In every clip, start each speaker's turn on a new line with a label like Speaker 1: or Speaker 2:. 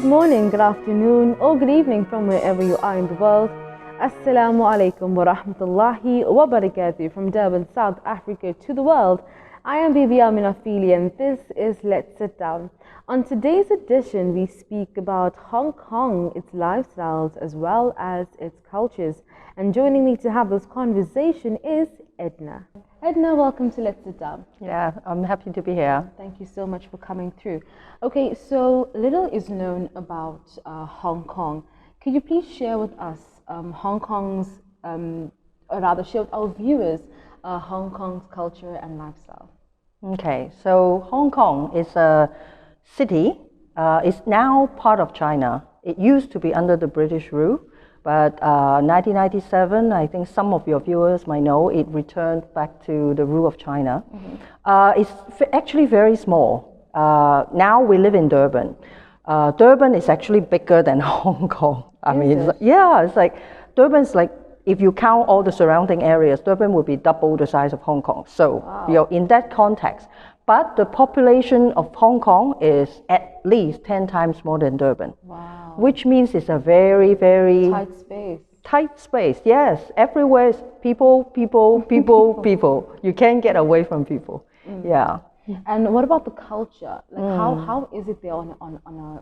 Speaker 1: Good morning, good afternoon, or good evening from wherever you are in the world. Assalamu alaikum wa rahmatullahi wa barakatuh from Durban, South Africa to the world. I am Bibi Amina Fili and this is Let's Sit Down. On today's edition, we speak about Hong Kong, its lifestyles as well as its cultures. And joining me to have this conversation is EDNA. EDNA, welcome to Let's Sit Down.
Speaker 2: Yeah, I'm happy to be here.
Speaker 1: Thank you so much for coming through. Okay, so little is known about Hong Kong. Could you please share with us Hong Kong's, or rather share with our viewers, Hong Kong's culture and lifestyle?
Speaker 2: Okay, so Hong Kong is a city. It's now part of China. It used to be under the British rule, but 1997, I think some of your viewers might know, it returned back to the rule of China. It's actually very small. Now we live in Durban. Durban is actually bigger than Hong Kong. It's like Durban's like, if you count all the surrounding areas, Durban would be double the size of Hong Kong. So you're in that context. But the population of Hong Kong is at least 10 times more than Durban.
Speaker 1: Wow.
Speaker 2: Which means it's a very, very
Speaker 1: tight space.
Speaker 2: Tight space, yes. Everywhere is people, people, people, people. You can't get away from people. Yeah.
Speaker 1: And what about the culture? Like how is it there on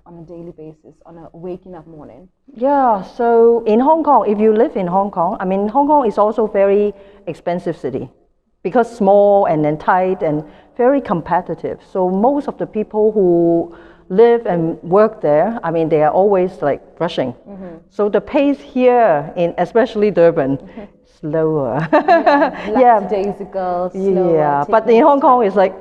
Speaker 1: a daily basis, on a waking up morning?
Speaker 2: Yeah, so in Hong Kong, if you live in Hong Kong, I mean, Hong Kong is also very expensive city because small and then tight and very competitive. So most of the people who live and work there, I mean, they are always like rushing. So the pace here, in especially Durban, slower.
Speaker 1: Lackadaisical, slower.
Speaker 2: Yeah, but in Hong Kong, it's like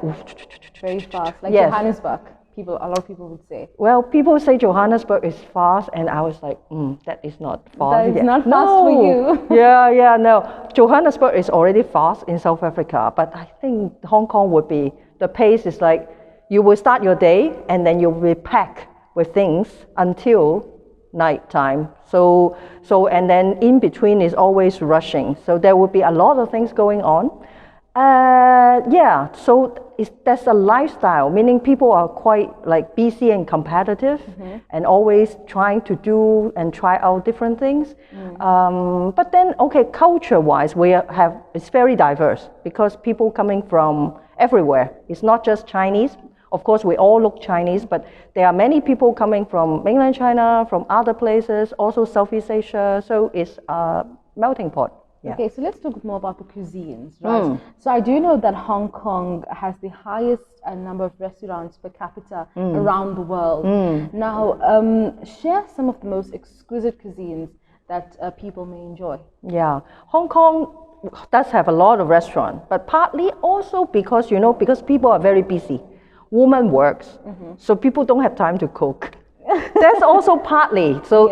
Speaker 1: very fast, like Johannesburg. A lot of people would say.
Speaker 2: Well, people say Johannesburg is fast, and I was like, that is not fast.
Speaker 1: That is not fast for you.
Speaker 2: No. Johannesburg is already fast in South Africa, but I think Hong Kong would be, the pace is like, you will start your day, and then you will pack with things until night time. So and then in between is always rushing. So there will be a lot of things going on. That's a lifestyle, meaning people are quite like busy and competitive and always trying to do and try out different things. But then, culture-wise, it's very diverse because people coming from everywhere. It's not just Chinese. Of course, we all look Chinese, but there are many people coming from mainland China, from other places, also Southeast Asia. So it's a melting pot. Yeah.
Speaker 1: Okay, so let's talk more about the cuisines, right? So I do know that Hong Kong has the highest number of restaurants per capita around the world. Now, share some of the most exquisite cuisines that people may enjoy.
Speaker 2: Yeah, Hong Kong does have a lot of restaurants, but partly also because people are very busy. Woman works, so people don't have time to cook. That's also partly. So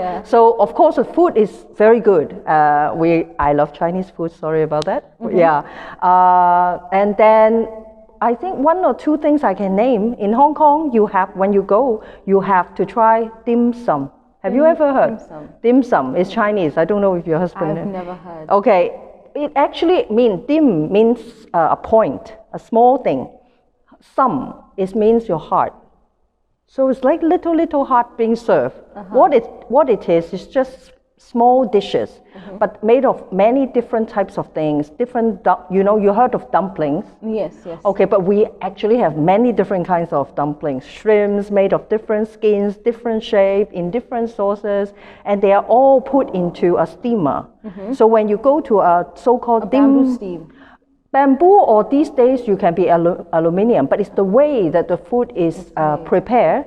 Speaker 2: of course the food is very good. I love Chinese food. Sorry about that. And then I think one or two things I can name in Hong Kong. When you go, you have to try dim sum. Have you ever heard? Dim sum is Chinese. I don't know if your husband.
Speaker 1: I've never heard.
Speaker 2: Okay, it actually dim means a point, a small thing. Sum means your heart. So it's like little heart being served. What it is just small dishes, but made of many different types of things. You heard of dumplings?
Speaker 1: Yes.
Speaker 2: Okay, but we actually have many different kinds of dumplings. Shrimps made of different skins, different shape, in different sauces, and they are all put into a steamer. So when you go to a so-called
Speaker 1: bamboo steam.
Speaker 2: Bamboo, or these days you can be aluminium, but it's the way that the food is prepared,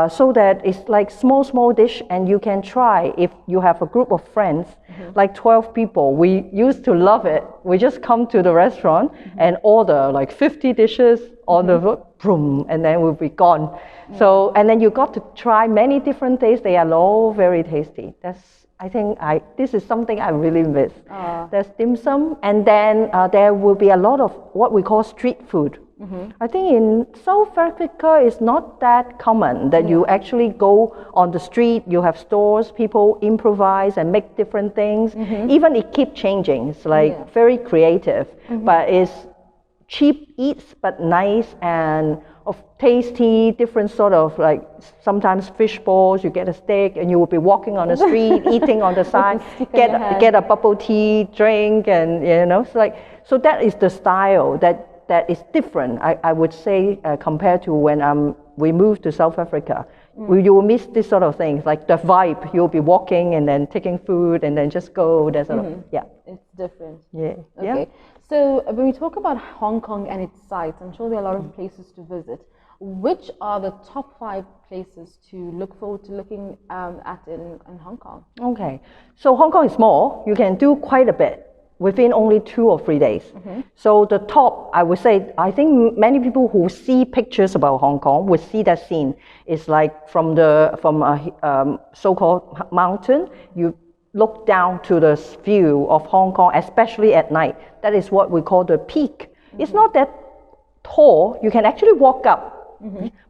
Speaker 2: so that it's like small dish, and you can try if you have a group of friends, like 12 people. We used to love it. We just come to the restaurant and order like 50 dishes on the room, and then we'll be gone. So, and then you got to try many different things. They are all very tasty. This is something I really miss. There's dim sum, and then there will be a lot of what we call street food. I think in South Africa it's not that common that you actually go on the street, you have stores, people improvise and make different things. Even it keeps changing. It's very creative, but it's cheap eats but nice and of tasty, different sort of like sometimes fish balls. You get a steak, and you will be walking on the street, eating on the side, get a bubble tea drink, and you know, so that is the style that is different. I would say compared to when we moved to South Africa. You will miss this sort of things, like the vibe. You'll be walking and then taking food and then just go. That sort of, yeah.
Speaker 1: It's different.
Speaker 2: Yeah.
Speaker 1: Okay.
Speaker 2: Yeah.
Speaker 1: So when we talk about Hong Kong and its sites, I'm sure there are a lot of places to visit. Which are the top 5 places to look forward to looking at in Hong Kong?
Speaker 2: Okay. So Hong Kong is small. You can do quite a bit within only 2 or 3 days. So the top, I would say, I think many people who see pictures about Hong Kong would see that scene. It's like from a so-called mountain, you look down to the view of Hong Kong, especially at night. That is what we call the peak. It's not that tall. You can actually walk up.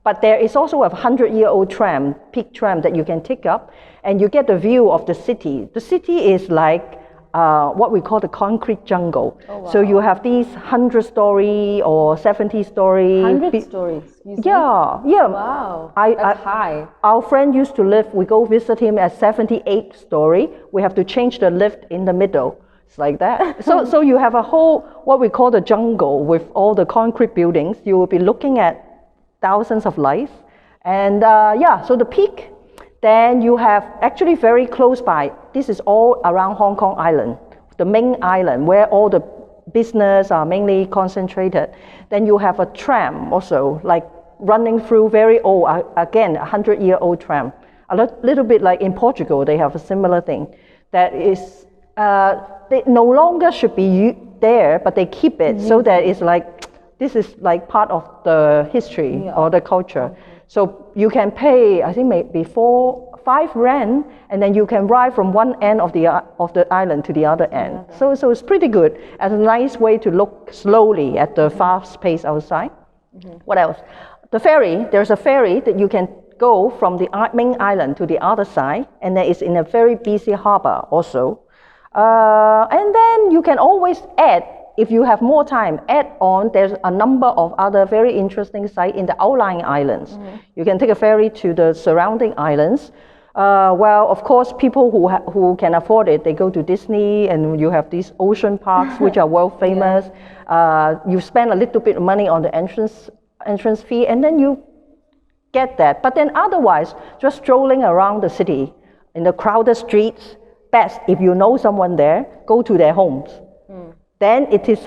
Speaker 2: But there is also a 100-year-old tram, peak tram, that you can take up, and you get the view of the city. The city is like what we call the concrete jungle. Oh, wow. So you have these 100-story or 70-story.
Speaker 1: 100 stories?
Speaker 2: Yeah.
Speaker 1: Wow, that's high.
Speaker 2: Our friend used to live, we go visit him at 78-story. We have to change the lift in the middle. It's like that. So you have a whole, what we call the jungle with all the concrete buildings. You will be looking at thousands of lights. And so the peak. Then you have actually very close by, this is all around Hong Kong Island, the main island where all the business are mainly concentrated. Then you have a tram also, like running through very old, again, 100-year-old tram. A little bit like in Portugal, they have a similar thing. That is, they no longer should be there, but they keep it so that it's like, this is like part of the history or the culture. So you can pay, I think maybe 5 rand, and then you can ride from one end of the island to the other end. So it's pretty good. As a nice way to look slowly at the fast pace outside. What else? The ferry. There's a ferry that you can go from the main island to the other side, and then it's in a very busy harbor also. And then you can always add. If you have more time, add on, there's a number of other very interesting sites in the outlying islands. You can take a ferry to the surrounding islands. Well, of course, people who can afford it, they go to Disney, and you have these ocean parks, which are world famous. You spend a little bit of money on the entrance fee, and then you get that. But then otherwise, just strolling around the city, in the crowded streets, best, if you know someone there, go to their homes. Then it is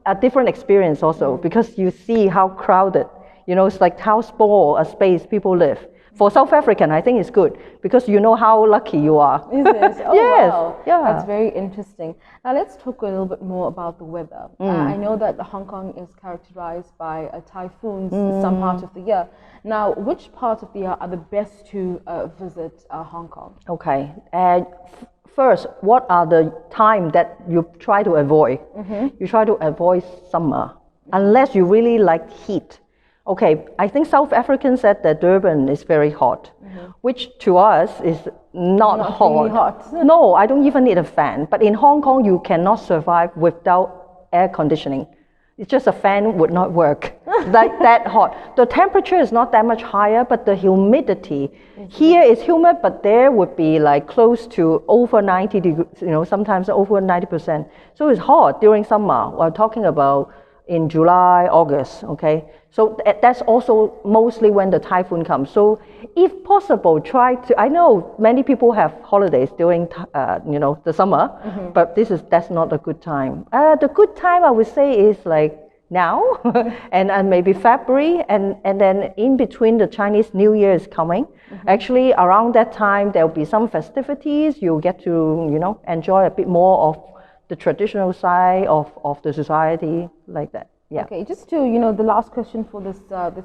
Speaker 2: a different experience also, because you see how crowded, it's like how small a space people live. For South African, I think it's good, because you know how lucky you are.
Speaker 1: Is it? Oh,
Speaker 2: yes.
Speaker 1: Wow.
Speaker 2: Yeah.
Speaker 1: That's very interesting. Now let's talk a little bit more about the weather. I know that Hong Kong is characterized by typhoons some part of the year. Now, which parts of the year are the best to visit Hong Kong?
Speaker 2: Okay. First, what are the time that you try to avoid? You try to avoid summer, unless you really like heat. Okay, I think South Africans said that Durban is very hot, which to us is not hot.
Speaker 1: Really hot.
Speaker 2: No, I don't even need a fan. But in Hong Kong, you cannot survive without air conditioning. It's just a fan would not work, like that hot. The temperature is not that much higher, but the humidity. Here is humid, but there would be like close to over 90 degrees, sometimes over 90%. So it's hot during summer. We're talking about in July, August, okay? So that's also mostly when the typhoon comes. So if possible, I know many people have holidays during, the summer, but that's not a good time. The good time I would say is like now, and maybe February, and then in between the Chinese New Year is coming. Actually, around that time, there'll be some festivities. You'll get to, enjoy a bit more of the traditional side of the society, like that. Yeah.
Speaker 1: Okay, just to, the last question for this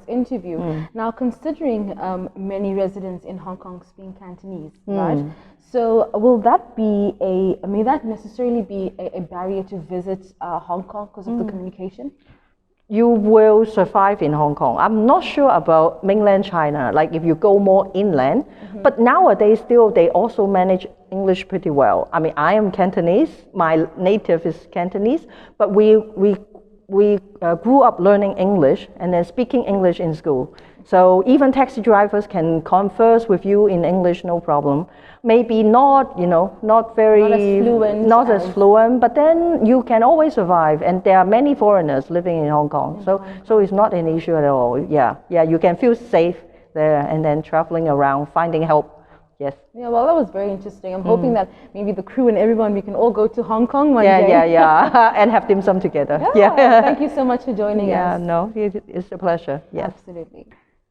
Speaker 1: interview. Now, considering many residents in Hong Kong speak Cantonese, right? So may that necessarily be a barrier to visit Hong Kong because of the communication?
Speaker 2: You will survive in Hong Kong. I'm not sure about mainland China, like if you go more inland, but nowadays still they also manage English pretty well. I mean, I am Cantonese, my native is Cantonese, but we grew up learning English and then speaking English in school. So even taxi drivers can converse with you in English, no problem. Maybe not, not as fluent, but then you can always survive. And there are many foreigners living in Hong Kong, so it's not an issue at all. Yeah, you can feel safe there, and then traveling around, finding help. Yes.
Speaker 1: Yeah, well, that was very interesting. I'm hoping that maybe the crew and everyone, we can all go to Hong Kong one day.
Speaker 2: Yeah, and have dim sum together.
Speaker 1: Yeah. Thank you so much for joining us.
Speaker 2: Yeah, no, it's a pleasure. Yes.
Speaker 1: Absolutely.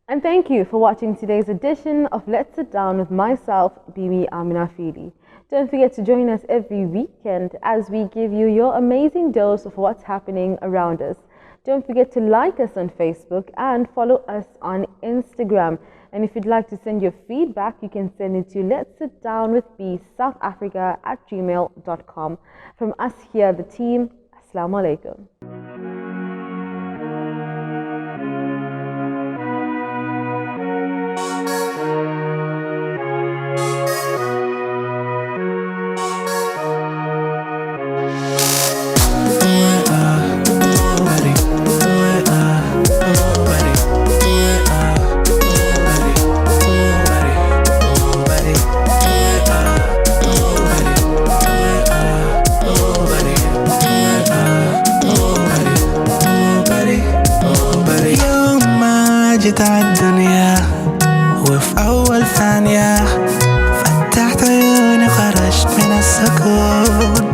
Speaker 1: And thank you for watching today's edition of Let's Sit Down with myself, Bibi Amina Fili. Don't forget to join us every weekend as we give you your amazing dose of what's happening around us. Don't forget to like us on Facebook and follow us on Instagram. And if you'd like to send your feedback, you can send it to letssitdownwithbsouthafrica@gmail.com. From us here, the team, Assalamu alaikum.
Speaker 3: جيت عالدنيا وفي أول ثانية فتحت عيوني خرجت من السكون